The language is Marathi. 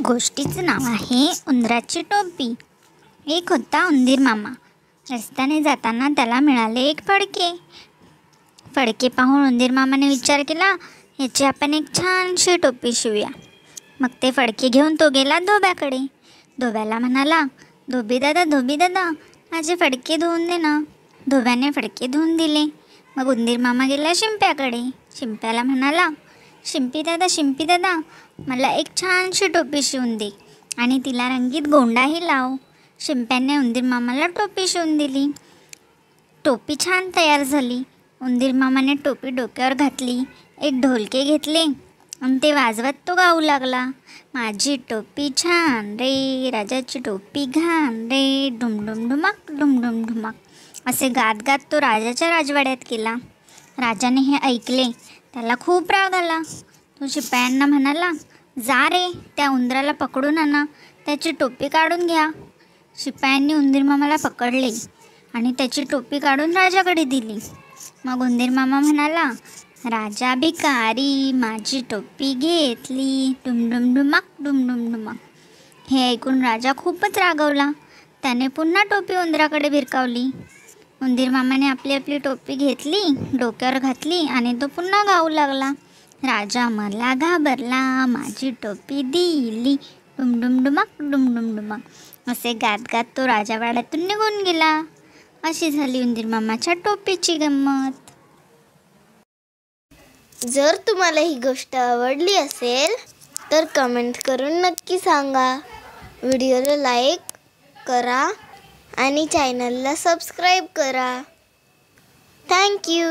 गोष्टीचं नाव आहे उंदराची टोपी. एक होता उंदीर मामा. रस्त्याने जाताना त्याला मिळाले एक फडके. फडके पाहून उंदीर मामाने विचार केला, याची आपण एक छानशी टोपी शिवूया. मग ते फडके घेऊन तो गेला धोब्याकडे. धोब्याला म्हणाला, धोबी दादा, माझे फडके धुवून दे ना. धोब्याने फडके धुवून दिले. मग उंदीर मामा गेला शिंप्याकडे. शिंप्याला म्हणाला, शिंपी दादा, मला एक छानशी टोपी शिवून दे आणि तिला रंगीत गोंडाही लाव. शिंप्याने उंदीर मामाला टोपी शिवून दिली. टोपी छान तयार झाली. उंदीर मामाने टोपी डोक्यावर घातली. एक ढोलके घेतले आणि ते वाजवत तो गाऊ लागला, माझी टोपी छान रे, राजाची टोपी घाण रे, डुम डुम ढुमाक. असे गात गात तो राजाच्या राजवाड्यात गेला. राजाने हे ऐकले. त्याला खूप राग आला. तो शिपायांना म्हणाला, जा रे, त्या उंदराला पकडून आणा, त्याची टोपी काढून घ्या. शिपायांनी उंदीर मामाला पकडले आणि त्याची टोपी काढून राजाकडे दिली. मग उंदीर मामा म्हणाला, राजा भिकारी, माझी टोपी घेतली, डुम डुम ढुमाक. हे ऐकून राजा खूपच रागवला. त्याने पुन्हा टोपी उंदराकडे भिरकावली. उंदीर मामाने आपली टोपी घेतली, डोक्यावर घातली आणि तो पुन्हा गाऊ लागला, राजा मला घाबरला, माझी टोपी दिली, डुम डुम ढुमाक. असे गात गात तो राजवाड्यातून निघून गेला. अशी झाली उंदीर मामाच्या टोपीची गंमत. जर तुम्हाला ही गोष्ट आवडली असेल तर कमेंट करून नक्की सांगा. व्हिडिओला लाईक करा आणि चॅनलला सबस्क्राईब करा. थँक्यू.